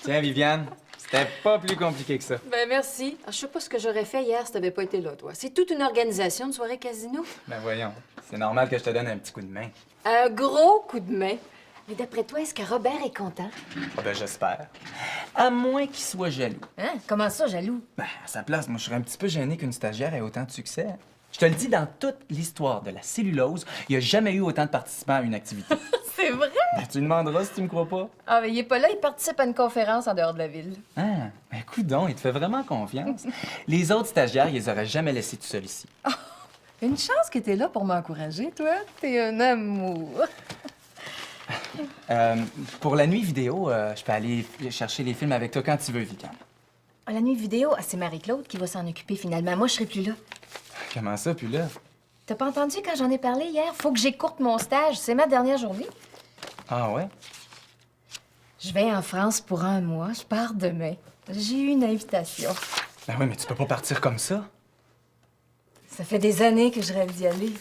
Tiens, Viviane, c'était pas plus compliqué que ça. Ben merci. Je sais pas ce que j'aurais fait hier si t'avais pas été là, toi. C'est toute une organisation de soirée casino. Ben voyons, c'est normal que je te donne un petit coup de main. Un gros coup de main. Mais d'après toi, est-ce que Robert est content? Ben j'espère. À moins qu'il soit jaloux. Hein? Comment ça, jaloux? Ben, à sa place, moi, je serais un petit peu gêné qu'une stagiaire ait autant de succès. Je te le dis, dans toute l'histoire de la cellulose, il n'y a jamais eu autant de participants à une activité. C'est vrai? Ben, tu lui demanderas si tu me crois pas. Ah, mais il est pas là, il participe à une conférence en dehors de la ville. Ah, ben coudonc, il te fait vraiment confiance. Les autres stagiaires, ils les auraient jamais laissés tout seuls ici. Oh, une chance que t'es là pour m'encourager, toi. T'es un amour. Pour la nuit vidéo, je peux aller chercher les films avec toi quand tu veux, Viviane. Ah, la nuit vidéo, c'est Marie-Claude qui va s'en occuper finalement. Moi, je serai plus là. Comment ça, puis là? T'as pas entendu quand j'en ai parlé hier? Faut que j'écourte mon stage. C'est ma dernière journée. Ah ouais? Je vais en France pour un mois. Je pars demain. J'ai eu une invitation. Ben oui, mais tu peux pas partir comme ça. Ça fait des années que je rêve d'y aller.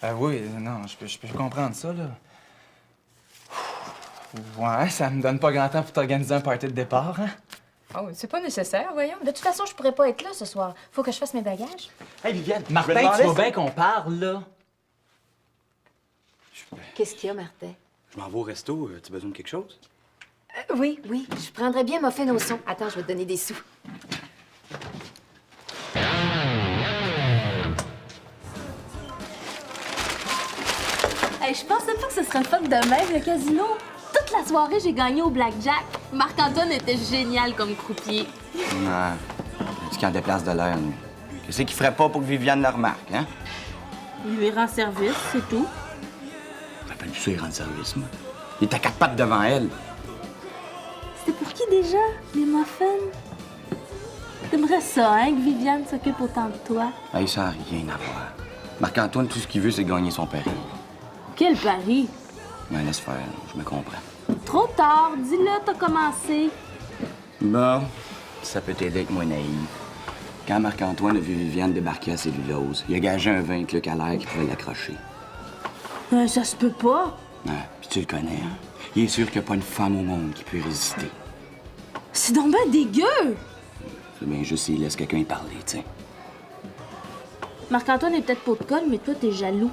Ah oui, non, je peux comprendre ça, là. Ouais, ça me donne pas grand temps pour t'organiser un party de départ, hein? Oh, c'est pas nécessaire, voyons. De toute façon, je pourrais pas être là ce soir. Faut que je fasse mes bagages. Hey, Viviane, Martin, tu vois bien qu'on parle, là? Qu'est-ce qu'il y a, Martin? Je m'en vais au resto. Tu as besoin de quelque chose? Oui. Je prendrais bien muffin au son. Attends, je vais te donner des sous. Hey, je pensais pas que ce serait le fun de même, le casino. Toute la soirée, j'ai gagné au blackjack. Marc-Antoine était génial comme croupier. Non. C'est qu'il en déplace de l'air, nous. Qu'est-ce qu'il ferait pas pour que Viviane le remarque, hein? Il lui rend service, c'est tout. J'appelle plus ça, il rend service, moi. Il est à quatre pattes devant elle. C'était pour qui déjà, les muffins? T'aimerais ça, hein, que Viviane s'occupe autant de toi? Hey, ça n'a rien à voir. Marc-Antoine, tout ce qu'il veut, c'est gagner son pari. Quel pari! Ben, laisse faire, je me comprends. Trop tard, dis-le, t'as commencé. Bon, ça peut t'aider avec moi naïf. Quand Marc-Antoine a vu Viviane débarquer à Cellulose, il a gagé un vin avec Luc Allaire qui pouvait l'accrocher. Ça se peut pas. Ah, puis tu le connais, hein? Il est sûr qu'il n'y a pas une femme au monde qui peut résister. C'est donc ben dégueu! C'est bien juste s'il laisse quelqu'un y parler, tu sais. Marc-Antoine est peut-être pas de colle, mais toi, t'es jaloux.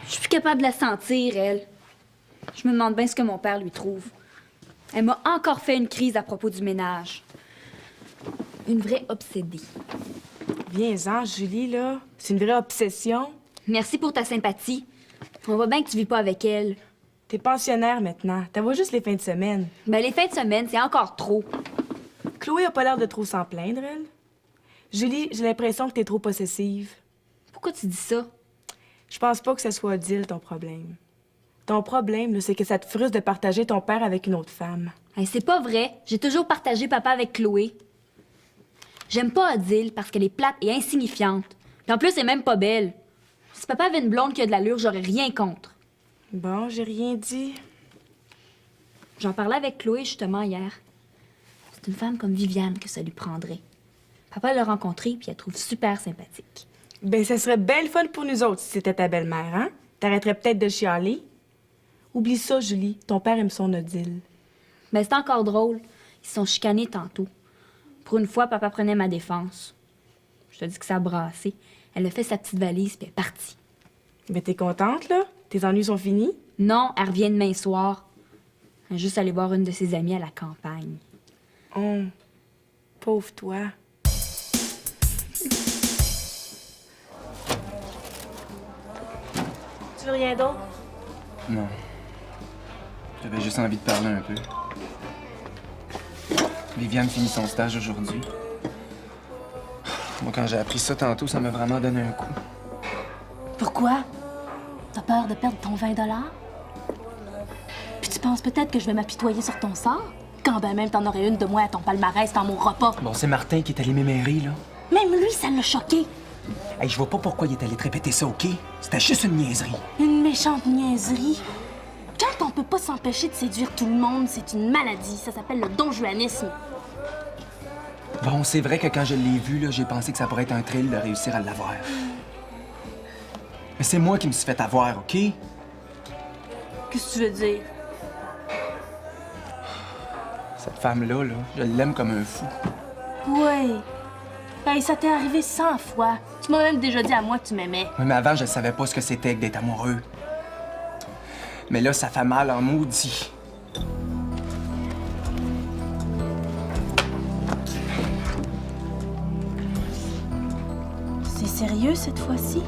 Je suis plus capable de la sentir, elle. Je me demande bien ce que mon père lui trouve. Elle m'a encore fait une crise à propos du ménage. Une vraie obsédée. Viens-en, Julie, là. C'est une vraie obsession. Merci pour ta sympathie. On voit bien que tu vis pas avec elle. T'es pensionnaire maintenant. T'as vois juste les fins de semaine. Ben, les fins de semaine, c'est encore trop. Chloé a pas l'air de trop s'en plaindre, elle. Julie, j'ai l'impression que t'es trop possessive. Pourquoi tu dis ça? Je pense pas que ce soit Odile, ton problème. Ton problème, là, c'est que ça te frustre de partager ton père avec une autre femme. Hey, c'est pas vrai. J'ai toujours partagé papa avec Chloé. J'aime pas Odile parce qu'elle est plate et insignifiante. Puis en plus, elle est même pas belle. Si papa avait une blonde qui a de l'allure, j'aurais rien contre. Bon, j'ai rien dit. J'en parlais avec Chloé justement hier. C'est une femme comme Viviane que ça lui prendrait. Papa l'a rencontrée puis elle trouve super sympathique. Ben, ça serait belle fun pour nous autres si c'était ta belle-mère, hein? T'arrêterais peut-être de chialer. Oublie ça, Julie. Ton père aime son Odile. Ben, c'est encore drôle. Ils se sont chicanés tantôt. Pour une fois, papa prenait ma défense. Je te dis que ça a brassé. Elle a fait sa petite valise puis elle est partie. Ben, t'es contente, là? Tes ennuis sont finis? Non, elle revient demain soir. Elle est juste allée voir une de ses amies à la campagne. Oh, pauvre toi. Tu veux rien d'autre? Non. J'avais juste envie de parler un peu. Viviane finit son stage aujourd'hui. Moi, quand j'ai appris ça tantôt, ça m'a vraiment donné un coup. Pourquoi? T'as peur de perdre ton 20 $? Puis tu penses peut-être que je vais m'apitoyer sur ton sort? Quand ben même t'en aurais une de moins à ton palmarès dans mon repas. Bon, c'est Martin qui est allé m'émérer, là. Même lui, ça l'a choqué. Hey, je vois pas pourquoi il est allé te répéter ça, OK? C'était juste une niaiserie. Une méchante niaiserie. Quand on peut pas s'empêcher de séduire tout le monde, c'est une maladie. Ça s'appelle le donjuanisme. Bon, c'est vrai que quand je l'ai vu, là, j'ai pensé que ça pourrait être un thrill de réussir à l'avoir. Mais c'est moi qui me suis fait avoir, OK? Qu'est-ce que tu veux dire? Cette femme-là, là, je l'aime comme un fou. Ouais. Hey, ça t'est arrivé 100 fois. Tu m'as même déjà dit à moi que tu m'aimais. Oui, mais avant, je savais pas ce que c'était que d'être amoureux. Mais là, ça fait mal en maudit. C'est sérieux cette fois-ci?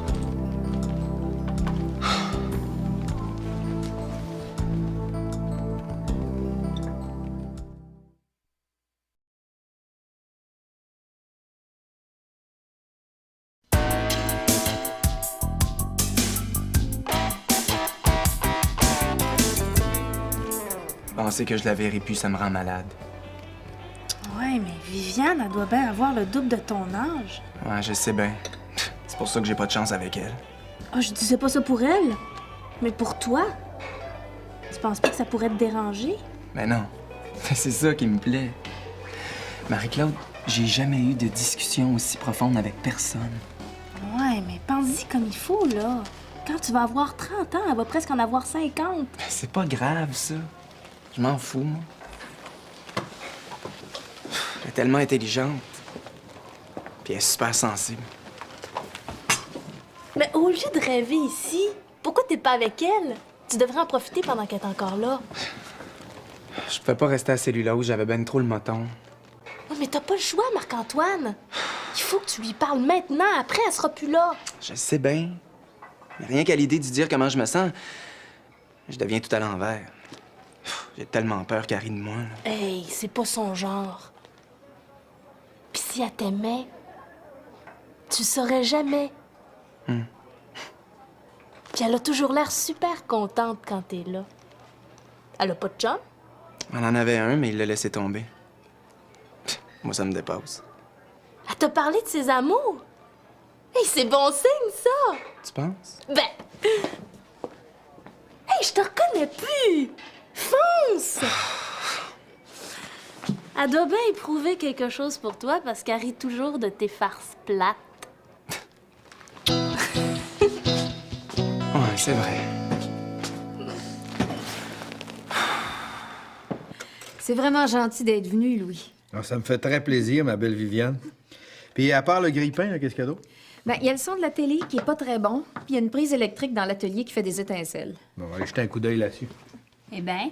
Penser que je la verrai plus, ça me rend malade. Ouais, mais Viviane, elle doit bien avoir le double de ton âge. Ouais, je sais bien. C'est pour ça que j'ai pas de chance avec elle. Ah, je disais pas ça pour elle, mais pour toi. Tu penses pas que ça pourrait te déranger? Mais non, c'est ça qui me plaît. Marie-Claude, j'ai jamais eu de discussion aussi profonde avec personne. Ouais, mais pense-y comme il faut, là. Quand tu vas avoir 30 ans, elle va presque en avoir 50. C'est pas grave, ça. Je m'en fous, moi. Elle est tellement intelligente. Puis elle est super sensible. Mais au lieu de rêver ici, pourquoi t'es pas avec elle? Tu devrais en profiter pendant qu'elle est encore là. Je pouvais pas rester à Cellulose, j'avais ben trop le moton. Ouais, mais t'as pas le choix, Marc-Antoine. Il faut que tu lui parles maintenant, après elle sera plus là. Je sais bien. Mais rien qu'à l'idée de dire comment je me sens, je deviens tout à l'envers. J'ai tellement peur qu'elle rie de moi. Là. Hey, c'est pas son genre. Puis si elle t'aimait, tu saurais jamais. Puis elle a toujours l'air super contente quand t'es là. Elle a pas de chum? Elle en avait un, mais il l'a laissé tomber. Moi, ça me dépasse. Elle t'a parlé de ses amours? Hey, c'est bon signe, ça! Tu penses? Ben... Hey, je te reconnais plus! Fonce! Elle doit bien éprouver quelque chose pour toi parce qu'elle rit toujours de tes farces plates. Ouais, c'est vrai. C'est vraiment gentil d'être venu, Louis. Alors, ça me fait très plaisir, ma belle Viviane. Puis, à part le grille-pain, là, qu'est-ce qu'il y a d'autre? Ben, il y a le son de la télé qui est pas très bon, puis il y a une prise électrique dans l'atelier qui fait des étincelles. Bon, on va aller jeter un coup d'œil là-dessus. Eh bien,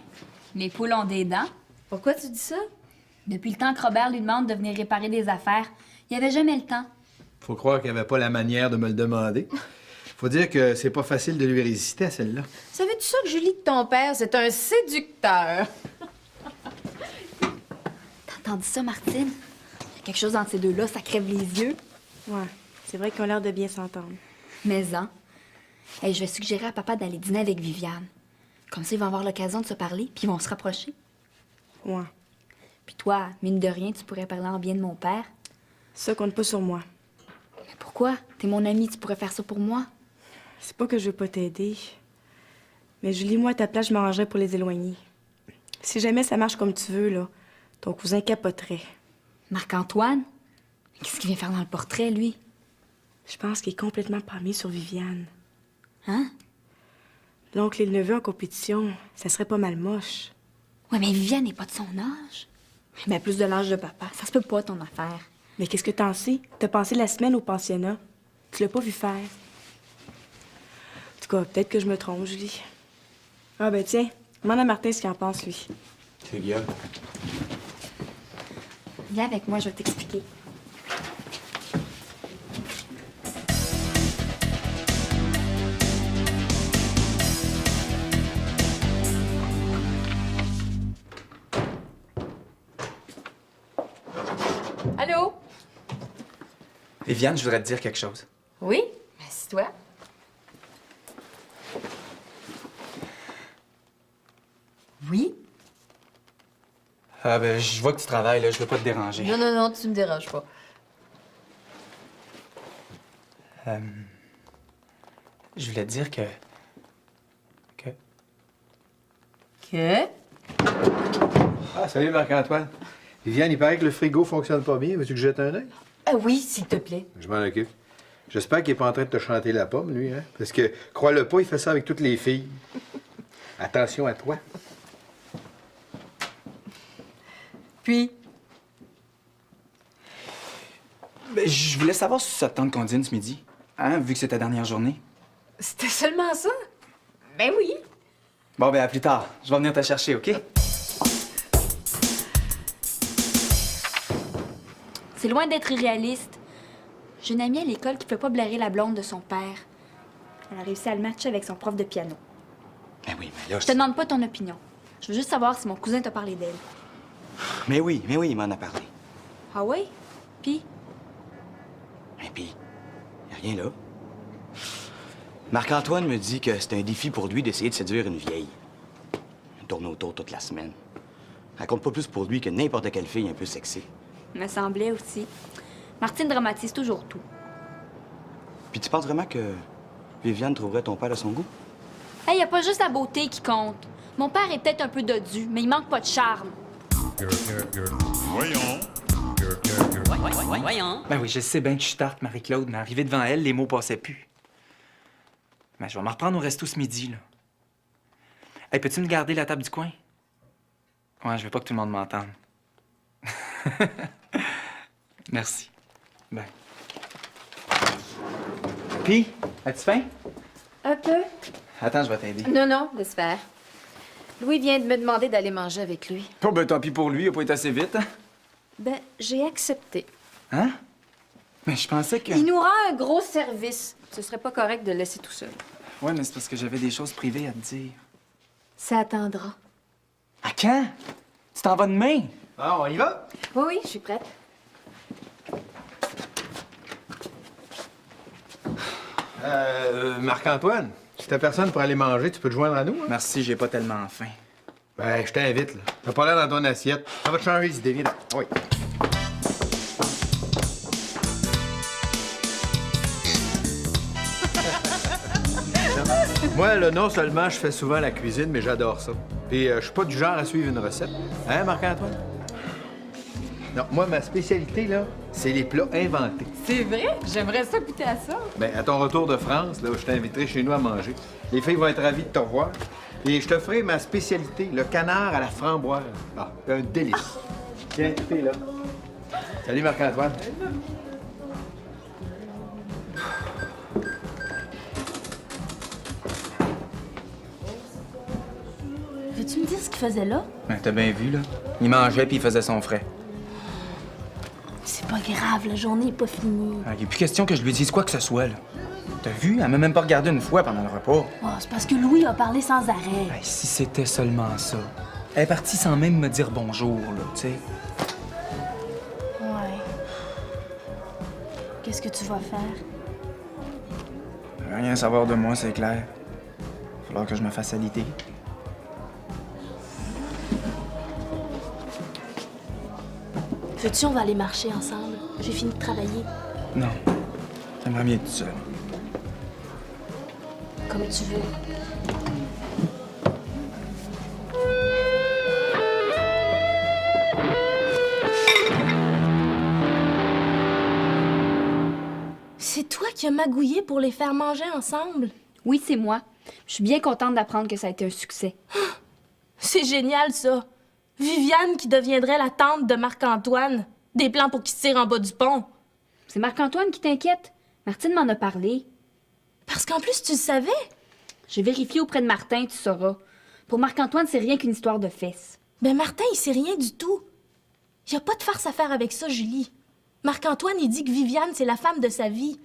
les poules ont des dents. Pourquoi tu dis ça? Depuis le temps que Robert lui demande de venir réparer des affaires, il avait jamais le temps. Faut croire qu'il avait pas la manière de me le demander. Faut dire que c'est pas facile de lui résister à celle-là. Savais-tu ça que Julie de ton père, c'est un séducteur? T'as entendu ça, Martine? Il y a quelque chose entre ces deux-là, ça crève les yeux. Ouais, c'est vrai qu'ils ont l'air de bien s'entendre. Mais hein? Hey, je vais suggérer à papa d'aller dîner avec Viviane. Comme ça, ils vont avoir l'occasion de se parler, puis ils vont se rapprocher. Ouais. Puis toi, mine de rien, tu pourrais parler en bien de mon père. Ça compte pas sur moi. Mais pourquoi? T'es mon ami, tu pourrais faire ça pour moi. C'est pas que je veux pas t'aider. Mais Julie, moi, à ta place, je m'arrangerais pour les éloigner. Si jamais ça marche comme tu veux, là, ton cousin capoterait. Marc-Antoine? Qu'est-ce qu'il vient faire dans le portrait, lui? Je pense qu'il est complètement palmé sur Viviane. Hein? L'oncle et le neveu en compétition, ça serait pas mal moche. Ouais, mais Viviane n'est pas de son âge. Mais plus de l'âge de papa. Ça se peut pas, ton affaire. Mais qu'est-ce que t'en sais? T'as passé la semaine au pensionnat. Tu l'as pas vu faire. En tout cas, peut-être que je me trompe, Julie. Ah ben tiens, demande à Martin ce qu'il en pense, lui. C'est Guillaume. Viens avec moi, je vais t'expliquer. Allô? Viviane, je voudrais te dire quelque chose. Oui? Assis-toi. Oui? Ah ben, je vois que tu travailles, là, je veux pas te déranger. Non, non, non, tu me déranges pas. Je voulais te dire que... Que? Ah, salut Marc-Antoine. Viviane, il paraît que le frigo fonctionne pas bien. Veux-tu que je jette un œil? Ah oui, s'il te plaît. Je m'en occupe. J'espère qu'il est pas en train de te chanter la pomme, lui, hein? Parce que, crois-le pas, il fait ça avec toutes les filles. Attention à toi. Puis, Ben, je voulais savoir si ça te tente qu'on dîne ce midi. Hein, vu que c'est ta dernière journée. c'était seulement ça? Ben oui. Bon, ben, à plus tard. Je vais venir te chercher, OK? C'est loin d'être irréaliste. J'ai une amie à l'école qui peut pas blairer la blonde de son père. Elle a réussi à le matcher avec son prof de piano. Ben oui, mais là... Je te demande pas ton opinion. Je veux juste savoir si mon cousin t'a parlé d'elle. Mais oui, il m'en a parlé. Ah oui? Puis? Et puis, y a rien là. Marc-Antoine me dit que c'est un défi pour lui d'essayer de séduire une vieille. Elle tourne autour toute la semaine. Elle compte pas plus pour lui que n'importe quelle fille un peu sexy. Me semblait aussi. Martine dramatise toujours tout. Puis tu penses vraiment que Viviane trouverait ton père à son goût? Hey, y a pas juste la beauté qui compte. Mon père est peut-être un peu dodu, mais il manque pas de charme. Voyons. Ben oui, je sais bien que je suis tarte, Marie-Claude, mais arrivé devant elle, les mots passaient plus. Ben, je vais m'en reprendre au resto ce midi, là. Hey, peux-tu me garder la table du coin? Ouais, je veux pas que tout le monde m'entende. Merci. Ben. Puis, as-tu faim? Un peu. Attends, je vais t'aider. Non, non, laisse faire. Louis vient de me demander d'aller manger avec lui. Oh, ben tant pis pour lui, il a pas été assez vite, hein? Ben, j'ai accepté. Hein? Mais je pensais que... Il nous rend un gros service. Ce serait pas correct de le laisser tout seul. Ouais, mais c'est parce que j'avais des choses privées à te dire. Ça attendra. À quand? Tu t'en vas demain? Ah, on y va? Oui, oui, je suis prête. Marc-Antoine, si t'as personne pour aller manger, tu peux te joindre à nous, hein? Merci, j'ai pas tellement faim. Ben, je t'invite, là. T'as pas l'air dans ton assiette. Ça va te changer les idées, viens. Oui. Moi, là, non seulement je fais souvent la cuisine, mais j'adore ça. Puis je suis pas du genre à suivre une recette. Hein, Marc-Antoine? Non, moi, ma spécialité, là, c'est les plats inventés. C'est vrai? J'aimerais ça goûter à ça. Ben, à ton retour de France, là, je t'inviterai chez nous à manger. Les filles vont être ravies de te revoir. Et je te ferai ma spécialité, le canard à la framboise. Ah, c'est un délice. Tiens, écoutez, là. Salut, Marc-Antoine. Veux-tu me dire ce qu'il faisait là? Ben, t'as bien vu, là. Il mangeait puis il faisait son frais. C'est pas grave, la journée est pas finie. Ah, il est plus question que je lui dise quoi que ce soit, là. T'as vu? Elle m'a même pas regardé une fois pendant le repas. Oh, c'est parce que Louis a parlé sans arrêt. Hey, si c'était seulement ça. Elle est partie sans même me dire bonjour, là, tu sais. Ouais. Qu'est-ce que tu vas faire? Rien savoir de moi, c'est clair. Il va falloir que je me fasse à l'idée. Veux-tu, on va aller marcher ensemble? J'ai fini de travailler. Non. J'aimerais mieux être tout seul. Comme tu veux. C'est toi qui as magouillé pour les faire manger ensemble? Oui, c'est moi. Je suis bien contente d'apprendre que ça a été un succès. C'est génial, ça. Viviane qui deviendrait la tante de Marc-Antoine. Des plans pour qu'il se tire en bas du pont. C'est Marc-Antoine qui t'inquiète. Martine m'en a parlé. Parce qu'en plus, tu le savais. J'ai vérifié auprès de Martin, tu sauras. Pour Marc-Antoine, c'est rien qu'une histoire de fesses. Ben Martin, il sait rien du tout. Il y a pas de farce à faire avec ça, Julie. Marc-Antoine, il dit que Viviane, c'est la femme de sa vie.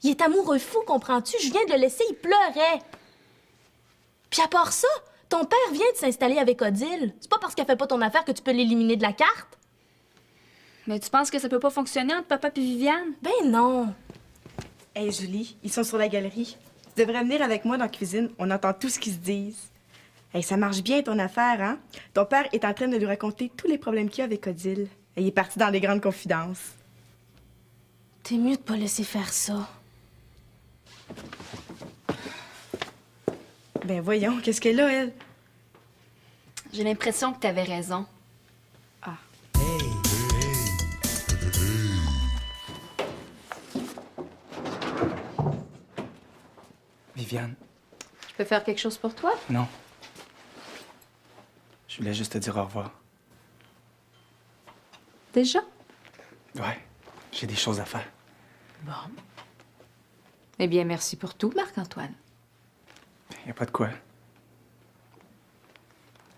Il est amoureux fou, comprends-tu? Je viens de le laisser, il pleurait. Puis à part ça, ton père vient de s'installer avec Odile. C'est pas parce qu'elle fait pas ton affaire que tu peux l'éliminer de la carte. Mais tu penses que ça peut pas fonctionner entre papa et Viviane? Ben non. Hey Julie, ils sont sur la galerie. Tu devrais venir avec moi dans la cuisine. On entend tout ce qu'ils se disent. Hey, ça marche bien ton affaire, hein? Ton père est en train de lui raconter tous les problèmes qu'il y a avec Odile. Et il est parti dans des grandes confidences. T'es mieux de pas laisser faire ça. Ben voyons, qu'est-ce qu'elle a, elle? J'ai l'impression que t'avais raison. Viviane, Je peux faire quelque chose pour toi? non. Je voulais juste te dire au revoir. Déjà? Ouais, j'ai des choses à faire. Bon. Eh bien, merci pour tout, Marc-Antoine. Y a pas de quoi.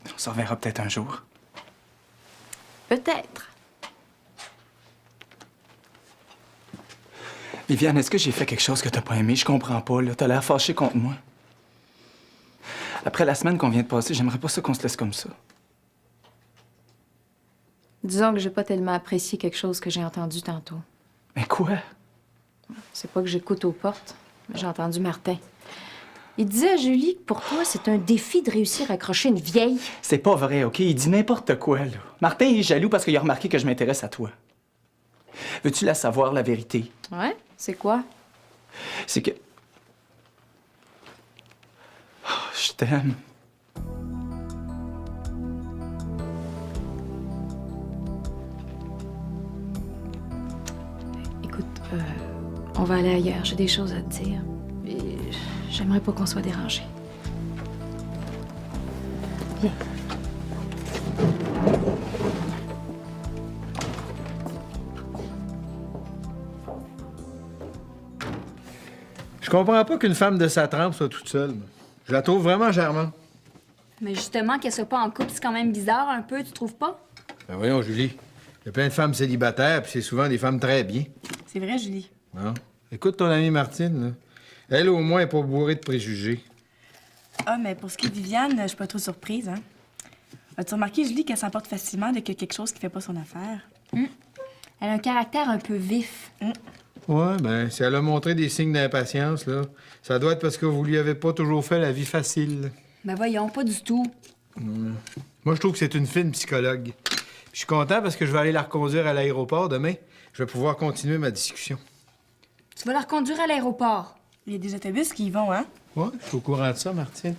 On se reverra peut-être un jour. Peut-être. Viviane, est-ce que j'ai fait quelque chose que t'as pas aimé? Je comprends pas, là. T'as l'air fâché contre moi. Après la semaine qu'on vient de passer, j'aimerais pas ça qu'on se laisse comme ça. Disons que j'ai pas tellement apprécié quelque chose que j'ai entendu tantôt. Mais quoi? C'est pas que j'écoute aux portes, mais j'ai entendu Martin. Il disait à Julie que pour toi, c'est un défi de réussir à accrocher une vieille. C'est pas vrai, OK? Il dit n'importe quoi, là. Martin est jaloux parce qu'il a remarqué que je m'intéresse à toi. Veux-tu la savoir, la vérité? Ouais? C'est quoi? C'est que... Oh, je t'aime. Écoute, on va aller ailleurs. J'ai des choses à te dire. Et j'aimerais pas qu'on soit dérangés. Viens. Je comprends pas qu'une femme de sa trempe soit toute seule. moi. Je la trouve vraiment charmante. Mais justement, qu'elle soit pas en couple, c'est quand même bizarre un peu, tu trouves pas? Ben voyons, Julie. Il y a plein de femmes célibataires, puis c'est souvent des femmes très bien. C'est vrai, Julie. Bon. Écoute ton amie Martine, là. Elle, au moins, est pas bourrée de préjugés. Ah, mais pour ce qui est de Viviane, je suis pas trop surprise, hein. As-tu remarqué, Julie, qu'elle s'emporte facilement dès qu'il y a quelque chose qui fait pas son affaire? Elle a un caractère un peu vif. Ouais, ben, si elle a montré des signes d'impatience, là, ça doit être parce que vous lui avez pas toujours fait la vie facile. Ben voyons, pas du tout. Moi, je trouve que c'est une fine psychologue. Puis je suis content parce que je vais aller la reconduire à l'aéroport demain. Je vais pouvoir continuer ma discussion. Tu vas la reconduire à l'aéroport. Il y a des autobus qui y vont, hein? Ouais, je suis au courant de ça, Martine.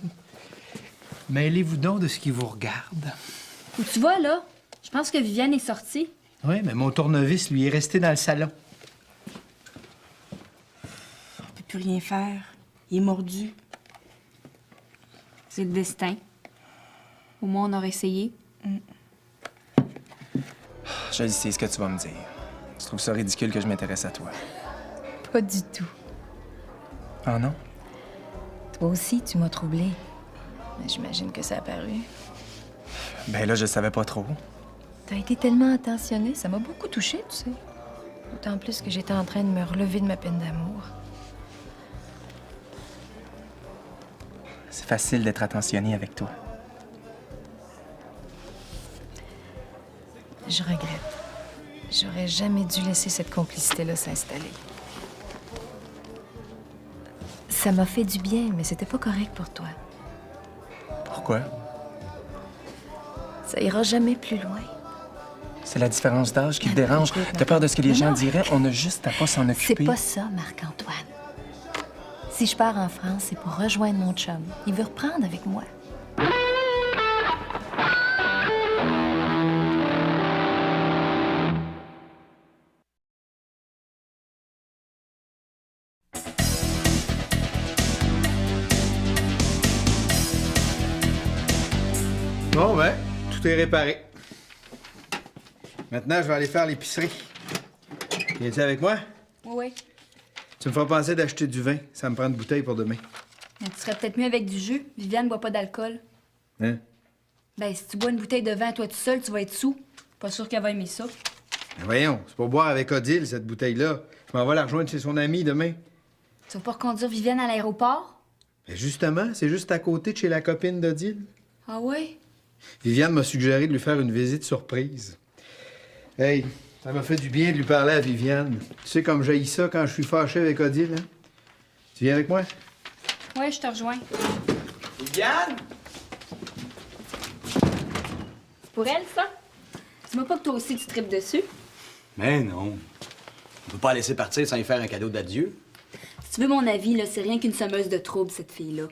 Mêlez-vous donc de ce qui vous regarde. Où tu vas, là? Je pense que Viviane est sortie. Oui, mais mon tournevis, lui, est resté dans le salon. On peut plus rien faire. Il est mordu. C'est le destin. Au moins, on aurait essayé. Je sais ce que tu vas me dire. Tu trouves ça ridicule que je m'intéresse à toi? Pas du tout. Ah non? Toi aussi, tu m'as troublée. Mais j'imagine que ça a paru. Ben là, je savais pas trop. T'as été tellement attentionnée, ça m'a beaucoup touchée, tu sais. D'autant plus que j'étais en train de me relever de ma peine d'amour. C'est facile d'être attentionné avec toi. Je regrette. J'aurais jamais dû laisser cette complicité-là s'installer. Ça m'a fait du bien, mais c'était pas correct pour toi. Pourquoi? Ça ira jamais plus loin. C'est la différence d'âge qui te dérange. écoute, T'as peur de ce que les non, gens non. diraient. On a juste à pas s'en C'est occuper. pas ça, Marc-Antoine. Si je pars en France, c'est pour rejoindre mon chum. Il veut reprendre avec moi. Bon, ben, tout est réparé. Maintenant, je vais aller faire l'épicerie. Viens-tu avec moi? Oui. Tu me feras penser d'acheter du vin. Ça me prend une bouteille pour demain. Mais tu serais peut-être mieux avec du jus. Viviane ne boit pas d'alcool. Hein? Ben, si tu bois une bouteille de vin toi tout seul, tu vas être sous. Pas sûr qu'elle va aimer ça. Ben voyons, c'est pour boire avec Odile, cette bouteille-là. Je m'en vais la rejoindre chez son ami demain. Tu vas pas reconduire Viviane à l'aéroport? Ben justement, c'est juste à côté de chez la copine d'Odile. Ah ouais? Viviane m'a suggéré de lui faire une visite surprise. Hey, ça m'a fait du bien de lui parler à Viviane. Tu sais comme j'haïs ça quand je suis fâché avec Odile, hein? Tu viens avec moi? Ouais, je te rejoins. Viviane! Pour elle, ça? Dis-moi pas que toi aussi tu tripes dessus. Mais non. On peut pas la laisser partir sans lui faire un cadeau d'adieu. Si tu veux mon avis, là, c'est rien qu'une semeuse de troubles, cette fille-là.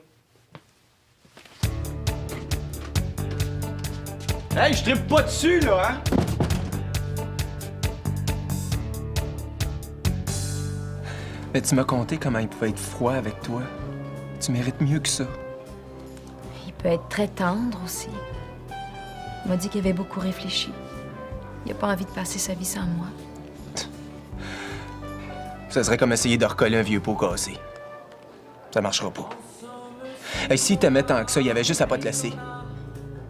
Hey, je trippe pas dessus, là, hein? Mais tu m'as conté comment il pouvait être froid avec toi. Tu mérites mieux que ça. Il peut être très tendre aussi. Il m'a dit qu'il avait beaucoup réfléchi. Il a pas envie de passer sa vie sans moi. Ça serait comme essayer de recoller un vieux pot cassé. Ça marchera pas. Et si t'aimais tant que ça, il y avait juste à pas te laisser.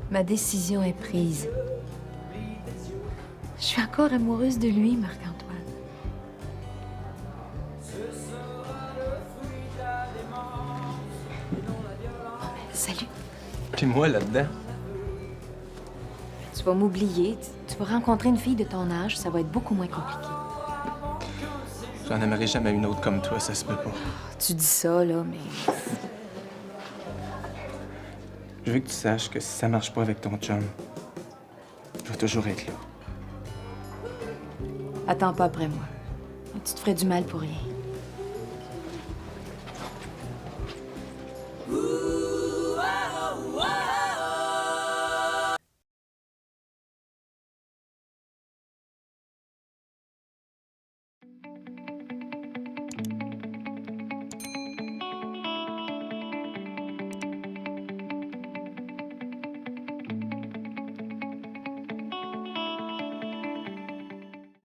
Ma décision est prise. Je suis encore amoureuse de lui, Marc-Antoine. Salut. Puis moi, là-dedans. Tu vas m'oublier. Tu vas rencontrer une fille de ton âge, ça va être beaucoup moins compliqué. J'en aimerais jamais une autre comme toi, ça se peut pas. Tu dis ça, là, mais... Je veux que tu saches que si ça marche pas avec ton chum, je vais toujours être là. Attends pas après moi. Tu te ferais du mal pour rien.